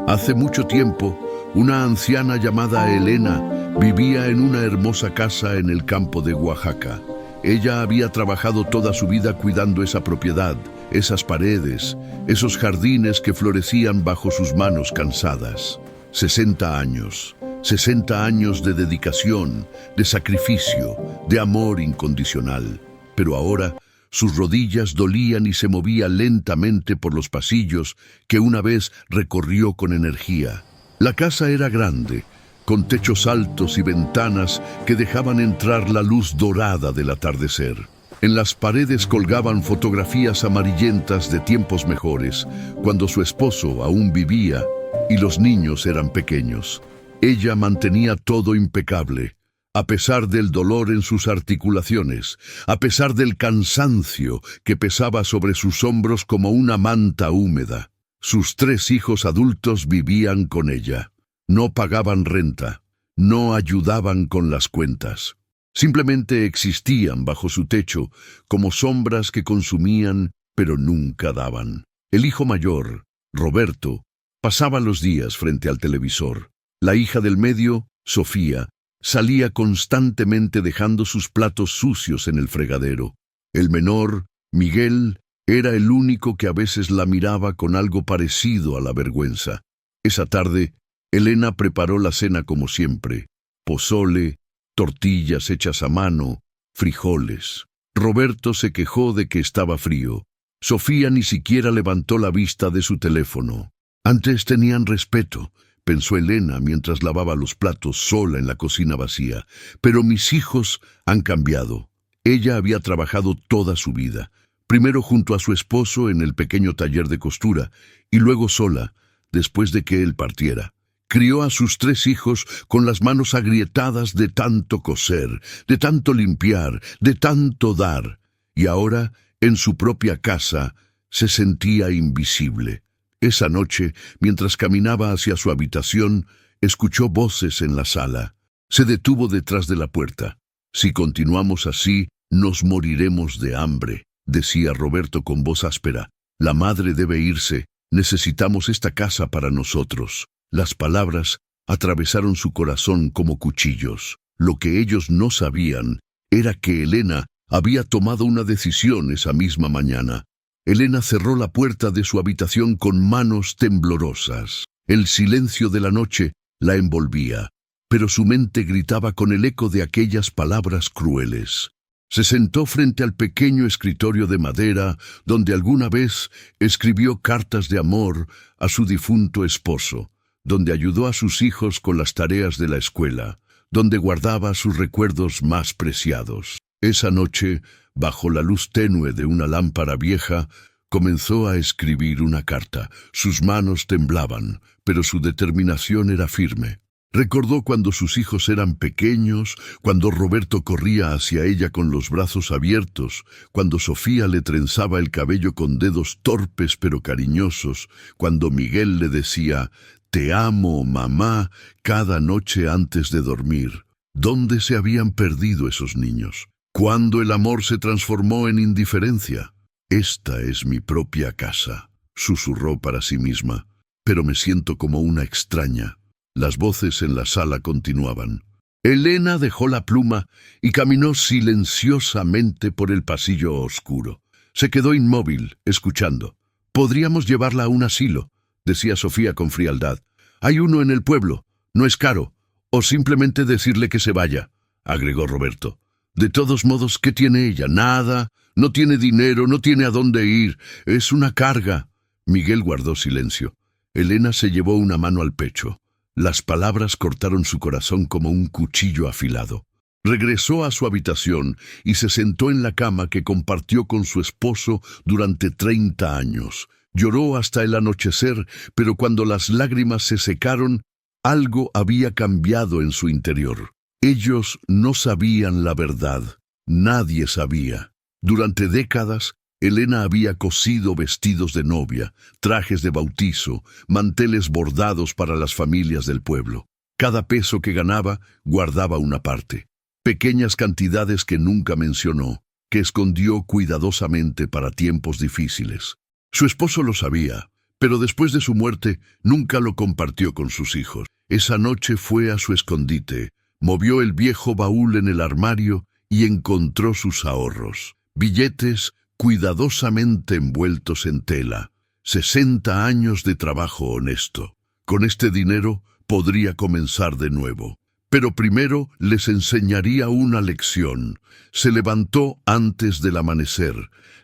Hace mucho tiempo, una anciana llamada Elena vivía en una hermosa casa en el campo de Oaxaca. Ella había trabajado toda su vida cuidando esa propiedad, esas paredes, esos jardines que florecían bajo sus manos cansadas. 60 años. 60 años de dedicación, de sacrificio, de amor incondicional. Pero ahora sus rodillas dolían y se movía lentamente por los pasillos que una vez recorrió con energía. La casa era grande, con techos altos y ventanas que dejaban entrar la luz dorada del atardecer. En las paredes colgaban fotografías amarillentas de tiempos mejores, cuando su esposo aún vivía y los niños eran pequeños. Ella mantenía todo impecable, a pesar del dolor en sus articulaciones, a pesar del cansancio que pesaba sobre sus hombros como una manta húmeda. Sus 3 hijos adultos vivían con ella. No pagaban renta, no ayudaban con las cuentas. Simplemente existían bajo su techo como sombras que consumían, pero nunca daban. El hijo mayor, Roberto, pasaba los días frente al televisor. La hija del medio, Sofía, salía constantemente dejando sus platos sucios en el fregadero. El menor, Miguel, era el único que a veces la miraba con algo parecido a la vergüenza. Esa tarde, Elena preparó la cena como siempre: pozole, tortillas hechas a mano, frijoles. Roberto se quejó de que estaba frío. Sofía ni siquiera levantó la vista de su teléfono. Antes tenían respeto, pensó Elena mientras lavaba los platos sola en la cocina vacía. Pero mis hijos han cambiado. Ella había trabajado toda su vida, primero junto a su esposo en el pequeño taller de costura, y luego sola, después de que él partiera. Crió a sus 3 hijos con las manos agrietadas de tanto coser, de tanto limpiar, de tanto dar. Y ahora, en su propia casa, se sentía invisible. Esa noche, mientras caminaba hacia su habitación, escuchó voces en la sala. Se detuvo detrás de la puerta. «Si continuamos así, nos moriremos de hambre», decía Roberto con voz áspera. «La madre debe irse. Necesitamos esta casa para nosotros». Las palabras atravesaron su corazón como cuchillos. Lo que ellos no sabían era que Elena había tomado una decisión esa misma mañana. Elena cerró la puerta de su habitación con manos temblorosas. El silencio de la noche la envolvía, pero su mente gritaba con el eco de aquellas palabras crueles. Se sentó frente al pequeño escritorio de madera donde alguna vez escribió cartas de amor a su difunto esposo, donde ayudó a sus hijos con las tareas de la escuela, donde guardaba sus recuerdos más preciados. Esa noche, bajo la luz tenue de una lámpara vieja, comenzó a escribir una carta. Sus manos temblaban, pero su determinación era firme. Recordó cuando sus hijos eran pequeños, cuando Roberto corría hacia ella con los brazos abiertos, cuando Sofía le trenzaba el cabello con dedos torpes pero cariñosos, cuando Miguel le decía «Te amo, mamá», cada noche antes de dormir. ¿Dónde se habían perdido esos niños? ¿Cuándo el amor se transformó en indiferencia? «Esta es mi propia casa», susurró para sí misma, «pero me siento como una extraña». Las voces en la sala continuaban. Elena dejó la pluma y caminó silenciosamente por el pasillo oscuro. Se quedó inmóvil, escuchando. «Podríamos llevarla a un asilo», decía Sofía con frialdad. «Hay uno en el pueblo, no es caro. O simplemente decirle que se vaya», agregó Roberto. «De todos modos, ¿qué tiene ella? Nada. No tiene dinero, no tiene a dónde ir. Es una carga». Miguel guardó silencio. Elena se llevó una mano al pecho. Las palabras cortaron su corazón como un cuchillo afilado. Regresó a su habitación y se sentó en la cama que compartió con su esposo durante 30 años. Lloró hasta el anochecer, pero cuando las lágrimas se secaron, algo había cambiado en su interior. Ellos no sabían la verdad. Nadie sabía. Durante décadas, Elena había cosido vestidos de novia, trajes de bautizo, manteles bordados para las familias del pueblo. Cada peso que ganaba, guardaba una parte. Pequeñas cantidades que nunca mencionó, que escondió cuidadosamente para tiempos difíciles. Su esposo lo sabía, Pero después de su muerte, nunca lo compartió con sus hijos. Esa noche fue a su escondite, movió el viejo baúl en el armario y encontró sus ahorros. Billetes cuidadosamente envueltos en tela. 60 años de trabajo honesto. Con este dinero podría comenzar de nuevo. Pero primero les enseñaría una lección. Se levantó antes del amanecer.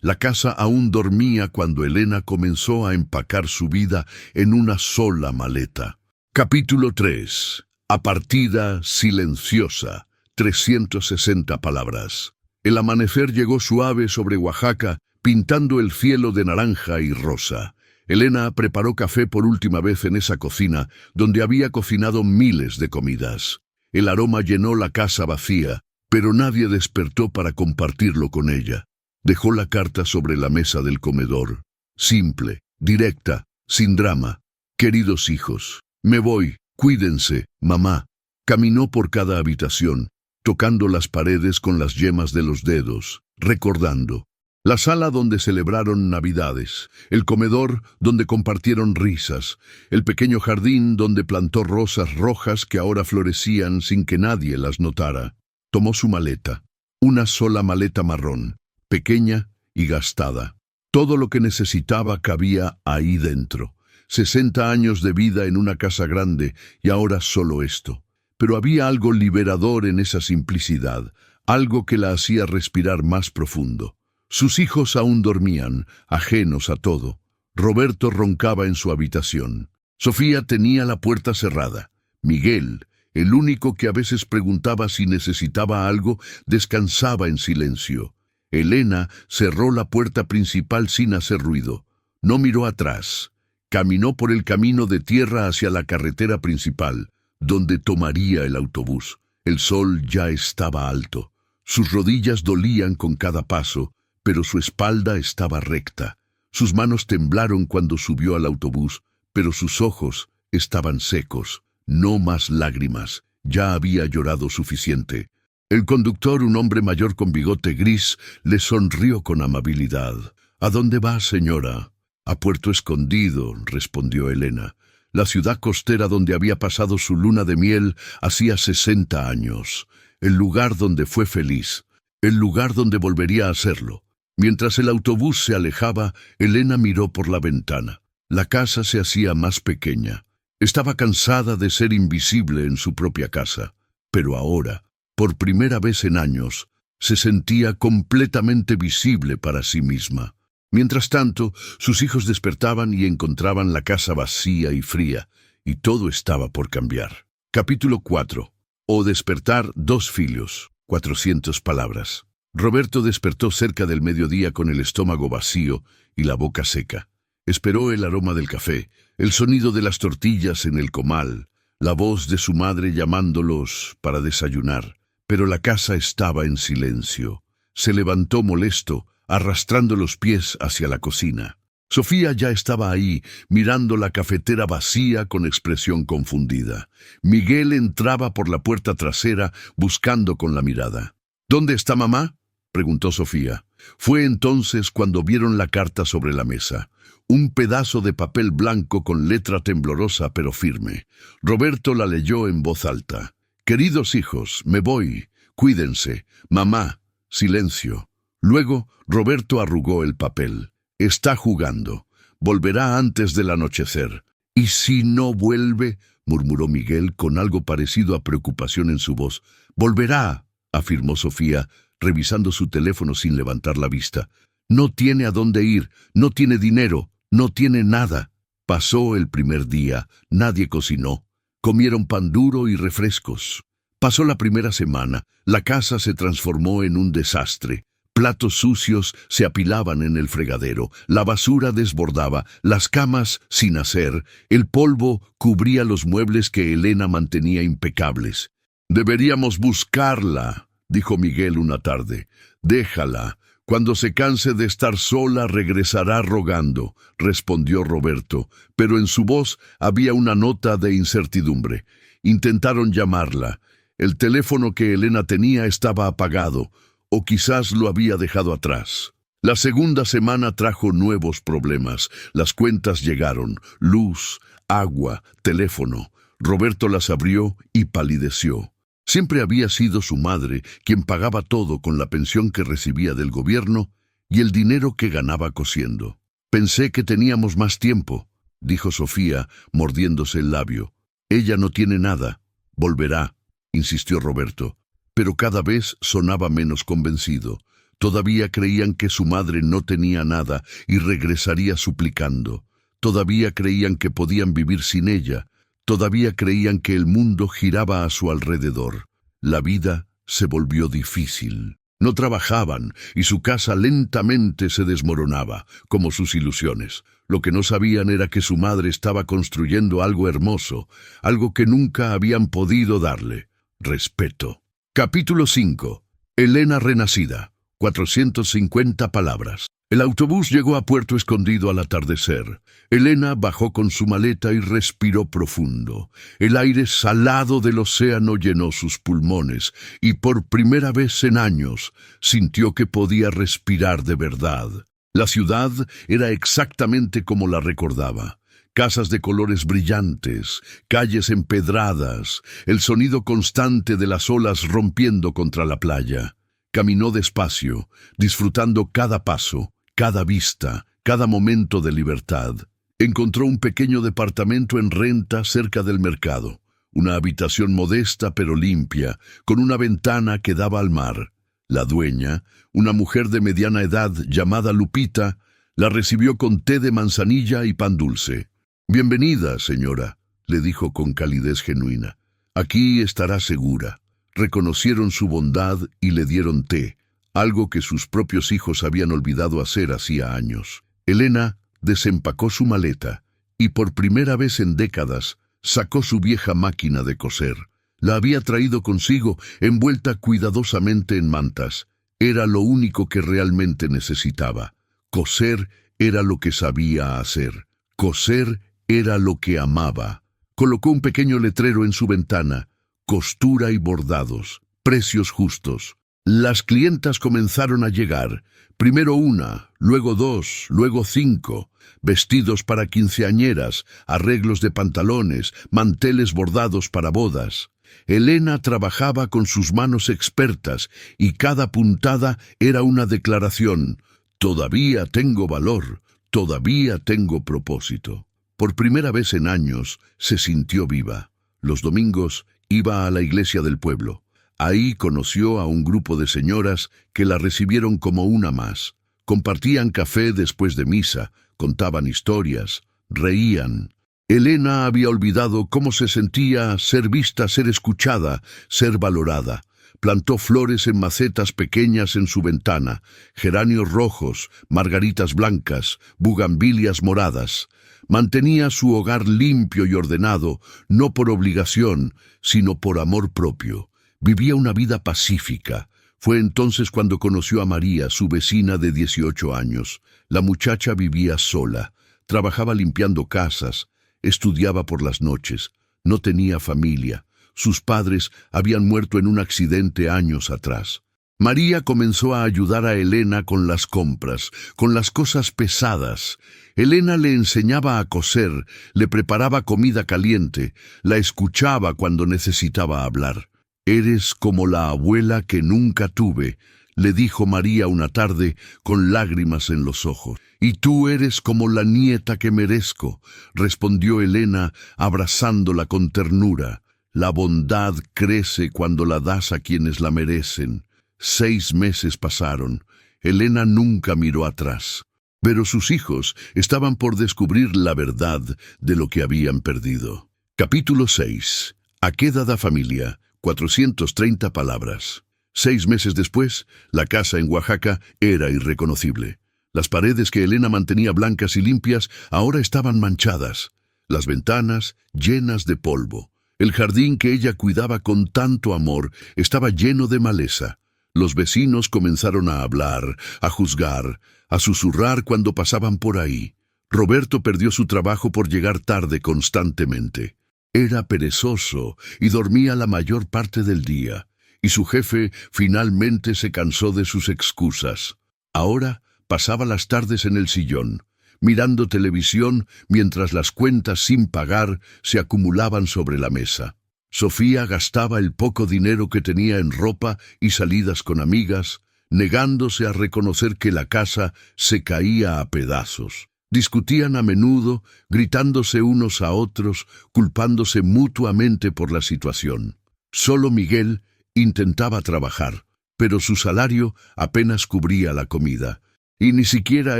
La casa aún dormía cuando Elena comenzó a empacar su vida en una sola maleta. Capítulo 3. A partida silenciosa. 360 palabras. El amanecer llegó suave sobre Oaxaca, pintando el cielo de naranja y rosa. Elena preparó café por última vez en esa cocina, donde había cocinado miles de comidas. El aroma llenó la casa vacía, pero nadie despertó para compartirlo con ella. Dejó la carta sobre la mesa del comedor. Simple, directa, sin drama. Queridos hijos, me voy, cuídense, mamá. Caminó por cada habitación, tocando las paredes con las yemas de los dedos, recordando. La sala donde celebraron Navidades, el comedor donde compartieron risas, el pequeño jardín donde plantó rosas rojas que ahora florecían sin que nadie las notara. Tomó su maleta, una sola maleta marrón, pequeña y gastada. Todo lo que necesitaba cabía ahí dentro. 60 años de vida en una casa grande y ahora solo esto. Pero había algo liberador en esa simplicidad, algo que la hacía respirar más profundo. Sus hijos aún dormían, ajenos a todo. Roberto roncaba en su habitación. Sofía tenía la puerta cerrada. Miguel, el único que a veces preguntaba si necesitaba algo, descansaba en silencio. Elena cerró la puerta principal sin hacer ruido. No miró atrás. Caminó por el camino de tierra hacia la carretera principal, donde tomaría el autobús. El sol ya estaba alto. Sus rodillas dolían con cada paso, pero su espalda estaba recta. Sus manos temblaron cuando subió al autobús, pero sus ojos estaban secos. No más lágrimas. Ya había llorado suficiente. El conductor, un hombre mayor con bigote gris, le sonrió con amabilidad. «¿A dónde va, señora?» «A Puerto Escondido», respondió Elena. La ciudad costera donde había pasado su luna de miel hacía 60 años. El lugar donde fue feliz. El lugar donde volvería a serlo. Mientras el autobús se alejaba, Elena miró por la ventana. La casa se hacía más pequeña. Estaba cansada de ser invisible en su propia casa. Pero ahora, por primera vez en años, se sentía completamente visible para sí misma. Mientras tanto, sus hijos despertaban y encontraban la casa vacía y fría, y todo estaba por cambiar. Capítulo 4. O despertar 2 filhos. 400 palabras. Roberto despertó cerca del mediodía con el estómago vacío y la boca seca. Esperó el aroma del café, el sonido de las tortillas en el comal, la voz de su madre llamándolos para desayunar. Pero la casa estaba en silencio. Se levantó molesto, arrastrando los pies hacia la cocina. Sofía ya estaba ahí, mirando la cafetera vacía con expresión confundida. Miguel entraba por la puerta trasera, buscando con la mirada. «¿Dónde está mamá?», preguntó Sofía. Fue entonces cuando vieron la carta sobre la mesa. Un pedazo de papel blanco con letra temblorosa pero firme. Roberto la leyó en voz alta. «Queridos hijos, me voy. Cuídense. Mamá». Silencio. Luego, Roberto arrugó el papel. «Está jugando. Volverá antes del anochecer». «¿Y si no vuelve?», murmuró Miguel con algo parecido a preocupación en su voz. «Volverá», afirmó Sofía, revisando su teléfono sin levantar la vista. «No tiene a dónde ir, no tiene dinero, no tiene nada». Pasó el primer día, nadie cocinó. Comieron pan duro y refrescos. Pasó la primera semana, la casa se transformó en un desastre. Platos sucios se apilaban en el fregadero, la basura desbordaba, las camas sin hacer, el polvo cubría los muebles que Elena mantenía impecables. «Deberíamos buscarla», dijo Miguel una tarde. «Déjala. Cuando se canse de estar sola regresará rogando», respondió Roberto, pero en su voz había una nota de incertidumbre. Intentaron llamarla. El teléfono que Elena tenía estaba apagado, o quizás lo había dejado atrás. La segunda semana trajo nuevos problemas. Las cuentas llegaron: luz, agua, teléfono. Roberto las abrió y palideció. Siempre había sido su madre quien pagaba todo con la pensión que recibía del gobierno y el dinero que ganaba cosiendo. «Pensé que teníamos más tiempo», dijo Sofía, mordiéndose el labio. «Ella no tiene nada. Volverá», insistió Roberto. Pero cada vez sonaba menos convencido. Todavía creían que su madre no tenía nada y regresaría suplicando. Todavía creían que podían vivir sin ella. Todavía creían que el mundo giraba a su alrededor. La vida se volvió difícil. No trabajaban y su casa lentamente se desmoronaba, como sus ilusiones. Lo que no sabían era que su madre estaba construyendo algo hermoso, algo que nunca habían podido darle: respeto. Capítulo 5. Elena renacida. 450 palabras. El autobús llegó a Puerto Escondido al atardecer. Elena bajó con su maleta y respiró profundo. El aire salado del océano llenó sus pulmones y por primera vez en años sintió que podía respirar de verdad. La ciudad era exactamente como la recordaba. Casas de colores brillantes, calles empedradas, el sonido constante de las olas rompiendo contra la playa. Caminó despacio, disfrutando cada paso, cada vista, cada momento de libertad. Encontró un pequeño departamento en renta cerca del mercado. Una habitación modesta pero limpia, con una ventana que daba al mar. La dueña, una mujer de mediana edad llamada Lupita, la recibió con té de manzanilla y pan dulce. «Bienvenida, señora», le dijo con calidez genuina. «Aquí estará segura». Reconocieron su bondad y le dieron té, algo que sus propios hijos habían olvidado hacer hacía años. Elena desempacó su maleta y por primera vez en décadas sacó su vieja máquina de coser. La había traído consigo, envuelta cuidadosamente en mantas. Era lo único que realmente necesitaba. Coser era lo que sabía hacer. Coser era lo que amaba. Colocó un pequeño letrero en su ventana: costura y bordados, precios justos. Las clientas comenzaron a llegar. Primero una, luego dos, luego 5. Vestidos para quinceañeras, arreglos de pantalones, manteles bordados para bodas. Elena trabajaba con sus manos expertas y cada puntada era una declaración: todavía tengo valor, todavía tengo propósito. Por primera vez en años se sintió viva. Los domingos iba a la iglesia del pueblo. Ahí conoció a un grupo de señoras que la recibieron como una más. Compartían café después de misa, contaban historias, reían. Elena había olvidado cómo se sentía ser vista, ser escuchada, ser valorada. Plantó flores en macetas pequeñas en su ventana: geranios rojos, margaritas blancas, bugambilias moradas. Mantenía su hogar limpio y ordenado, no por obligación, sino por amor propio. Vivía una vida pacífica. Fue entonces cuando conoció a María, su vecina de 18 años. La muchacha vivía sola, trabajaba limpiando casas, estudiaba por las noches, no tenía familia. Sus padres habían muerto en un accidente años atrás. María comenzó a ayudar a Elena con las compras, con las cosas pesadas. Elena le enseñaba a coser, le preparaba comida caliente, la escuchaba cuando necesitaba hablar. «Eres como la abuela que nunca tuve», le dijo María una tarde con lágrimas en los ojos. «Y tú eres como la nieta que merezco», respondió Elena, abrazándola con ternura. «La bondad crece cuando la das a quienes la merecen». 6 meses pasaron. Elena nunca miró atrás. Pero sus hijos estaban por descubrir la verdad de lo que habían perdido. Capítulo 6. Aquedada familia. 430 palabras. 6 meses después, la casa en Oaxaca era irreconocible. Las paredes que Elena mantenía blancas y limpias ahora estaban manchadas. Las ventanas llenas de polvo. El jardín que ella cuidaba con tanto amor estaba lleno de maleza. Los vecinos comenzaron a hablar, a juzgar, a susurrar cuando pasaban por ahí. Roberto perdió su trabajo por llegar tarde constantemente. Era perezoso y dormía la mayor parte del día, y su jefe finalmente se cansó de sus excusas. Ahora pasaba las tardes en el sillón, mirando televisión mientras las cuentas sin pagar se acumulaban sobre la mesa. Sofía gastaba el poco dinero que tenía en ropa y salidas con amigas, negándose a reconocer que la casa se caía a pedazos. Discutían a menudo, gritándose unos a otros, culpándose mutuamente por la situación. Solo Miguel intentaba trabajar, pero su salario apenas cubría la comida, y ni siquiera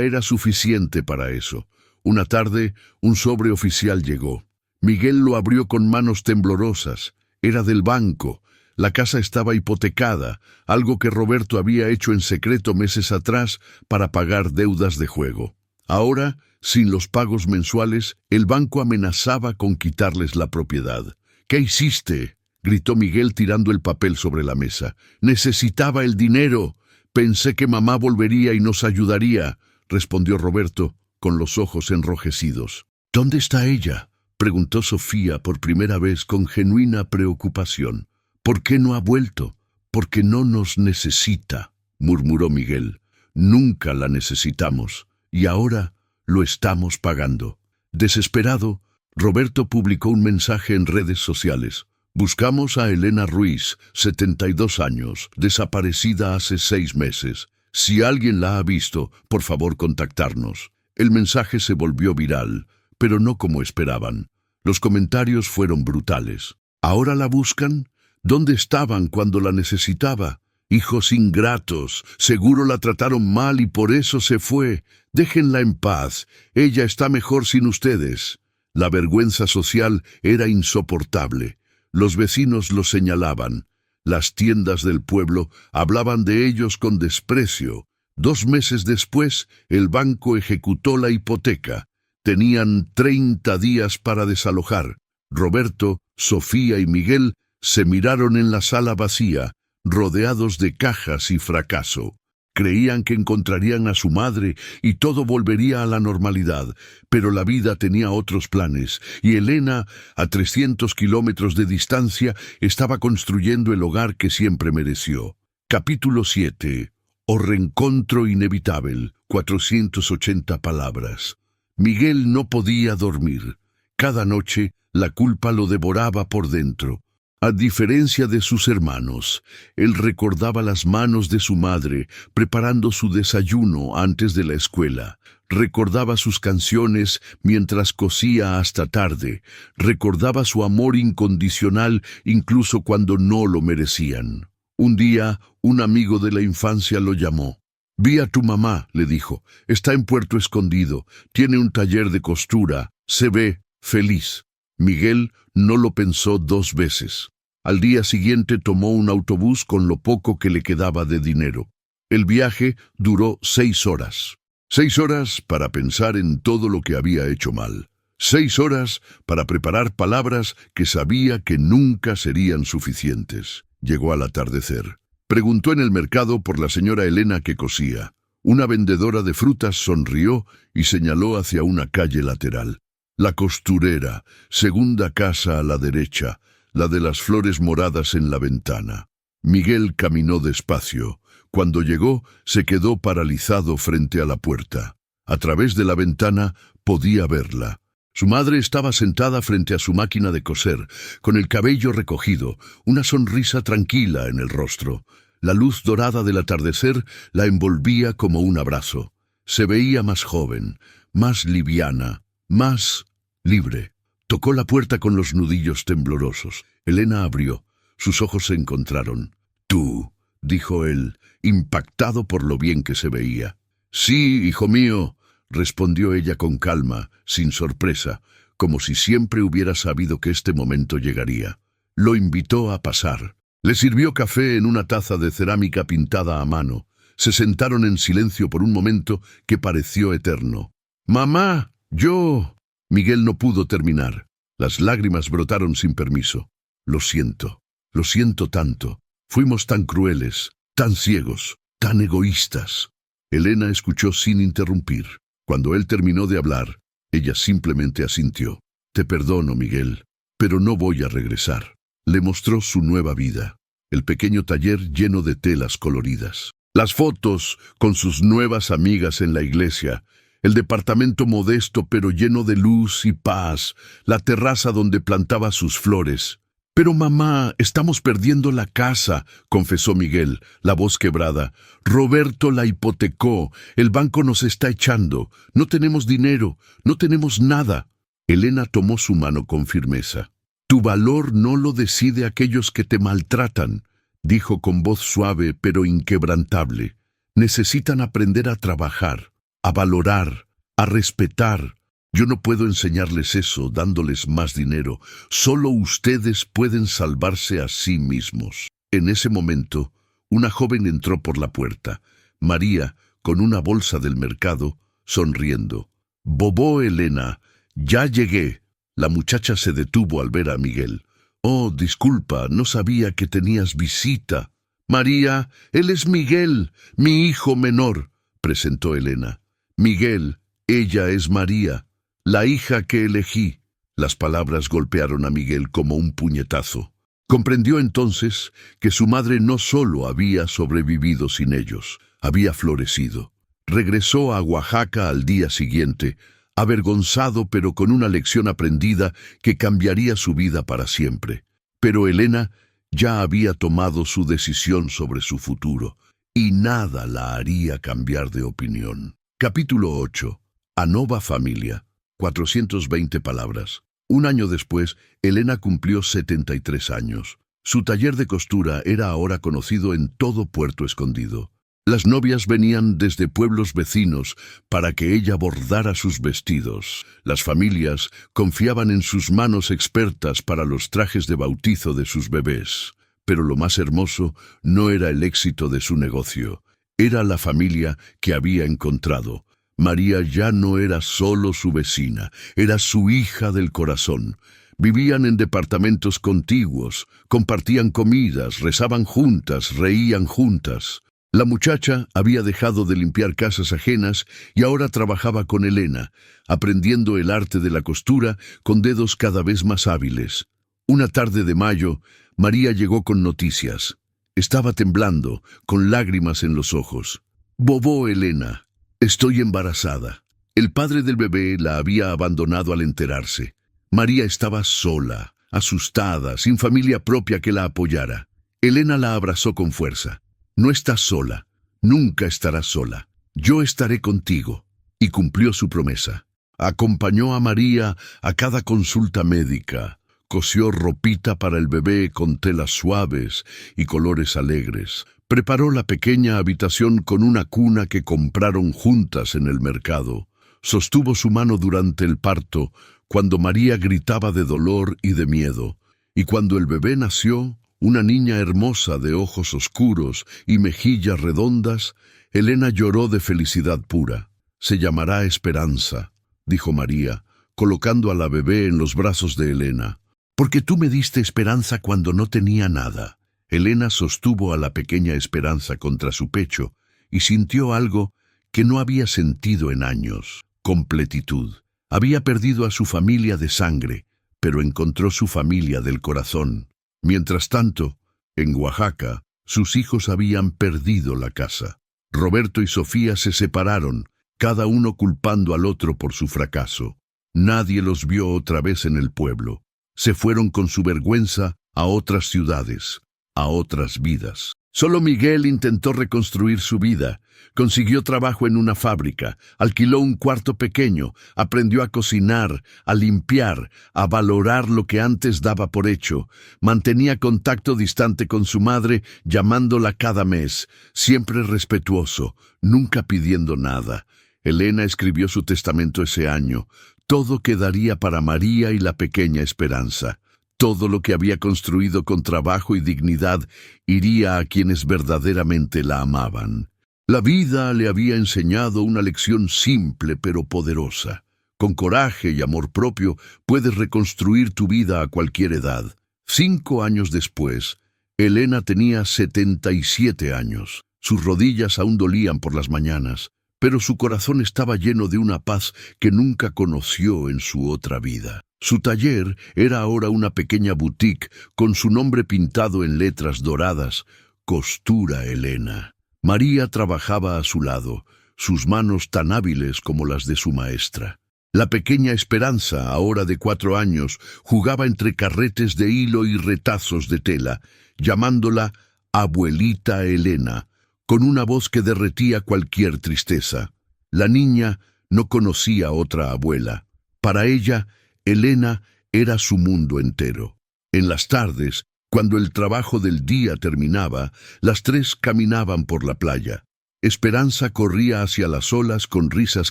era suficiente para eso. Una tarde, un sobre oficial llegó. Miguel lo abrió con manos temblorosas. Era del banco. La casa estaba hipotecada, algo que Roberto había hecho en secreto meses atrás para pagar deudas de juego. Ahora, sin los pagos mensuales, el banco amenazaba con quitarles la propiedad. «¿Qué hiciste?», gritó Miguel tirando el papel sobre la mesa. «Necesitaba el dinero. Pensé que mamá volvería y nos ayudaría», respondió Roberto, con los ojos enrojecidos. «¿Dónde está ella?», preguntó Sofía por primera vez con genuina preocupación. «¿Por qué no ha vuelto?». «Porque no nos necesita», murmuró Miguel. «Nunca la necesitamos, y ahora lo estamos pagando». Desesperado, Roberto publicó un mensaje en redes sociales. «Buscamos a Elena Ruiz, 72 años, desaparecida hace 6 meses. Si alguien la ha visto, por favor contactarnos». El mensaje se volvió viral, pero no como esperaban. Los comentarios fueron brutales. «¿Ahora la buscan? ¿Dónde estaban cuando la necesitaba? Hijos ingratos, seguro la trataron mal y por eso se fue. Déjenla en paz, ella está mejor sin ustedes». La vergüenza social era insoportable. Los vecinos los señalaban. Las tiendas del pueblo hablaban de ellos con desprecio. 2 meses después, el banco ejecutó la hipoteca. Tenían 30 días para desalojar. Roberto, Sofía y Miguel se miraron en la sala vacía, rodeados de cajas y fracaso. Creían que encontrarían a su madre y todo volvería a la normalidad, pero la vida tenía otros planes, y Elena, a 300 kilómetros de distancia, estaba construyendo el hogar que siempre mereció. Capítulo 7. O reencontro inevitable, 480 palabras. Miguel no podía dormir. Cada noche, la culpa lo devoraba por dentro. A diferencia de sus hermanos, él recordaba las manos de su madre preparando su desayuno antes de la escuela. Recordaba sus canciones mientras cosía hasta tarde. Recordaba su amor incondicional incluso cuando no lo merecían. Un día, un amigo de la infancia lo llamó. «Vi a tu mamá», le dijo. «Está en Puerto Escondido. Tiene un taller de costura. Se ve feliz». Miguel no lo pensó 2 veces. Al día siguiente tomó un autobús con lo poco que le quedaba de dinero. El viaje duró 6 horas. 6 horas para pensar en todo lo que había hecho mal. 6 horas para preparar palabras que sabía que nunca serían suficientes. Llegó al atardecer. Preguntó en el mercado por la señora Elena que cosía. Una vendedora de frutas sonrió y señaló hacia una calle lateral. «La costurera, segunda casa a la derecha, la de las flores moradas en la ventana». Miguel caminó despacio. Cuando llegó, se quedó paralizado frente a la puerta. A través de la ventana podía verla. Su madre estaba sentada frente a su máquina de coser, con el cabello recogido, una sonrisa tranquila en el rostro. La luz dorada del atardecer la envolvía como un abrazo. Se veía más joven, más liviana, más libre. Tocó la puerta con los nudillos temblorosos. Elena abrió. Sus ojos se encontraron. «Tú», dijo él, impactado por lo bien que se veía. «Sí, hijo mío», respondió ella con calma, sin sorpresa, como si siempre hubiera sabido que este momento llegaría. Lo invitó a pasar. Le sirvió café en una taza de cerámica pintada a mano. Se sentaron en silencio por un momento que pareció eterno. «Mamá, yo...» Miguel no pudo terminar. Las lágrimas brotaron sin permiso. Lo siento tanto. Fuimos tan crueles, tan ciegos, tan egoístas». Elena escuchó sin interrumpir. Cuando él terminó de hablar, ella simplemente asintió. «Te perdono, Miguel, pero no voy a regresar». Le mostró su nueva vida, el pequeño taller lleno de telas coloridas, Las fotos con sus nuevas amigas en la iglesia, el departamento modesto pero lleno de luz y paz, la terraza donde plantaba sus flores. «Pero mamá, estamos perdiendo la casa», confesó Miguel, la voz quebrada. «Roberto la hipotecó, el banco nos está echando, no tenemos dinero, no tenemos nada». Elena tomó su mano con firmeza. «Tu valor no lo decide aquellos que te maltratan», dijo con voz suave pero inquebrantable. «Necesitan aprender a trabajar, a valorar, a respetar. Yo no puedo enseñarles eso dándoles más dinero. Solo ustedes pueden salvarse a sí mismos». En ese momento, una joven entró por la puerta. María, con una bolsa del mercado, sonriendo. «Bobó, Elena, ya llegué». La muchacha se detuvo al ver a Miguel. «Oh, disculpa, no sabía que tenías visita». «María, él es Miguel, mi hijo menor», presentó Elena. «Miguel, ella es María, la hija que elegí». Las palabras golpearon a Miguel como un puñetazo. Comprendió entonces que su madre no solo había sobrevivido sin ellos, había florecido. Regresó a Oaxaca al día siguiente, avergonzado pero con una lección aprendida que cambiaría su vida para siempre. Pero Elena ya había tomado su decisión sobre su futuro, y nada la haría cambiar de opinión. Capítulo 8. A nova familia. 420 palabras. Un año después, Elena cumplió 73 años. Su taller de costura era ahora conocido en todo Puerto Escondido. Las novias venían desde pueblos vecinos para que ella bordara sus vestidos. Las familias confiaban en sus manos expertas para los trajes de bautizo de sus bebés. Pero lo más hermoso no era el éxito de su negocio. Era la familia que había encontrado. María ya no era solo su vecina, era su hija del corazón. Vivían en departamentos contiguos, compartían comidas, rezaban juntas, reían juntas. La muchacha había dejado de limpiar casas ajenas y ahora trabajaba con Elena, aprendiendo el arte de la costura con dedos cada vez más hábiles. Una tarde de mayo, María llegó con noticias. Estaba temblando, con lágrimas en los ojos. «Bobó, Elena, estoy embarazada». El padre del bebé la había abandonado al enterarse. María estaba sola, asustada, sin familia propia que la apoyara. Elena la abrazó con fuerza. «No estás sola, nunca estarás sola. Yo estaré contigo». Y cumplió su promesa. Acompañó a María a cada consulta médica. Cosió ropita para el bebé con telas suaves y colores alegres. Preparó la pequeña habitación con una cuna que compraron juntas en el mercado. Sostuvo su mano durante el parto, cuando María gritaba de dolor y de miedo. Y cuando el bebé nació, una niña hermosa de ojos oscuros y mejillas redondas, Elena lloró de felicidad pura. «Se llamará Esperanza», dijo María, colocando a la bebé en los brazos de Elena. «Porque tú me diste esperanza cuando no tenía nada». Elena sostuvo a la pequeña Esperanza contra su pecho y sintió algo que no había sentido en años: completitud. Había perdido a su familia de sangre, pero encontró su familia del corazón. Mientras tanto, en Oaxaca, sus hijos habían perdido la casa. Roberto y Sofía se separaron, cada uno culpando al otro por su fracaso. Nadie los vio otra vez en el pueblo. Se fueron con su vergüenza a otras ciudades, a otras vidas. Solo Miguel intentó reconstruir su vida. Consiguió trabajo en una fábrica, alquiló un cuarto pequeño, aprendió a cocinar, a limpiar, a valorar lo que antes daba por hecho. Mantenía contacto distante con su madre, llamándola cada mes, siempre respetuoso, nunca pidiendo nada. Elena escribió su testamento ese año. Todo quedaría para María y la pequeña Esperanza. Todo lo que había construido con trabajo y dignidad iría a quienes verdaderamente la amaban. La vida le había enseñado una lección simple pero poderosa. Con coraje y amor propio puedes reconstruir tu vida a cualquier edad. 5 años después, Elena tenía 77 años. Sus rodillas aún dolían por las mañanas, pero su corazón estaba lleno de una paz que nunca conoció en su otra vida. Su taller era ahora una pequeña boutique con su nombre pintado en letras doradas: Costura Elena. María trabajaba a su lado, sus manos tan hábiles como las de su maestra. La pequeña Esperanza, ahora de 4 años, jugaba entre carretes de hilo y retazos de tela, llamándola Abuelita Elena, con una voz que derretía cualquier tristeza. La niña no conocía otra abuela. Para ella, Elena era su mundo entero. En las tardes, cuando el trabajo del día terminaba, las tres caminaban por la playa. Esperanza corría hacia las olas con risas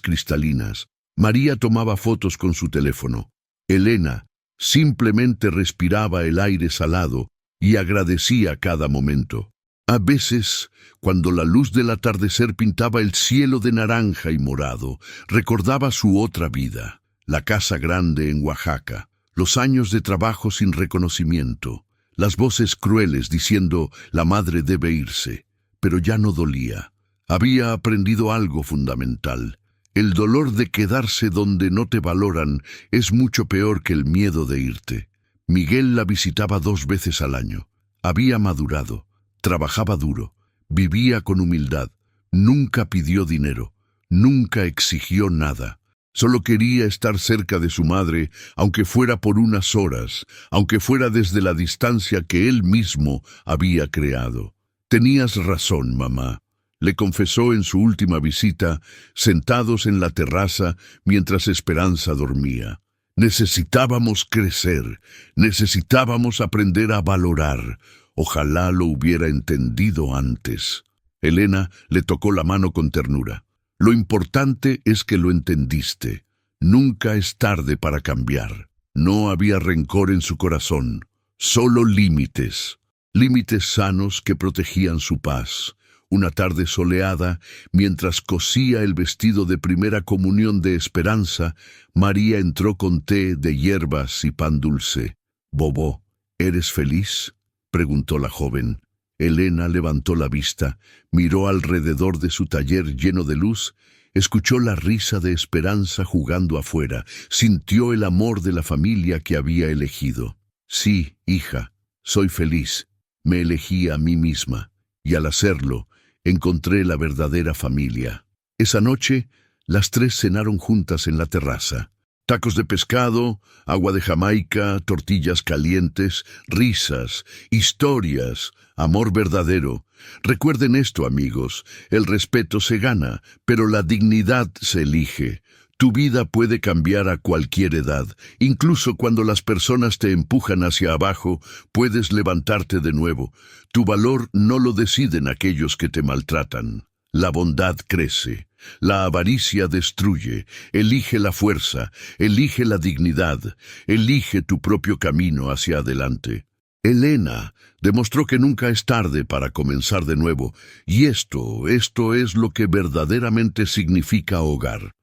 cristalinas. María tomaba fotos con su teléfono. Elena simplemente respiraba el aire salado y agradecía cada momento. A veces, cuando la luz del atardecer pintaba el cielo de naranja y morado, recordaba su otra vida, la casa grande en Oaxaca, los años de trabajo sin reconocimiento, las voces crueles diciendo «la madre debe irse», pero ya no dolía. Había aprendido algo fundamental. El dolor de quedarse donde no te valoran es mucho peor que el miedo de irte. Miguel la visitaba 2 veces al año. Había madurado, trabajaba duro, vivía con humildad, nunca pidió dinero, nunca exigió nada. Solo quería estar cerca de su madre, aunque fuera por unas horas, aunque fuera desde la distancia que él mismo había creado. «Tenías razón, mamá», le confesó en su última visita, sentados en la terraza mientras Esperanza dormía. Necesitábamos crecer, necesitábamos aprender a valorar. Ojalá lo hubiera entendido antes. Elena le tocó la mano con ternura. Lo importante es que lo entendiste. Nunca es tarde para cambiar. No había rencor en su corazón, solo límites. Límites sanos que protegían su paz. Una tarde soleada, mientras cosía el vestido de primera comunión de Esperanza, María entró con té de hierbas y pan dulce. «Bobo, ¿eres feliz?», preguntó la joven. Elena levantó la vista, miró alrededor de su taller lleno de luz, escuchó la risa de Esperanza jugando afuera, sintió el amor de la familia que había elegido. «Sí, hija, soy feliz. Me elegí a mí misma, y al hacerlo, encontré la verdadera familia». Esa noche, las tres cenaron juntas en la terraza. Tacos de pescado, agua de Jamaica, tortillas calientes, risas, historias, amor verdadero. Recuerden esto, amigos, el respeto se gana, pero la dignidad se elige. Tu vida puede cambiar a cualquier edad. Incluso cuando las personas te empujan hacia abajo, puedes levantarte de nuevo. Tu valor no lo deciden aquellos que te maltratan. La bondad crece. La avaricia destruye. Elige la fuerza, elige la dignidad, elige tu propio camino hacia adelante. Elena demostró que nunca es tarde para comenzar de nuevo, y esto es lo que verdaderamente significa hogar.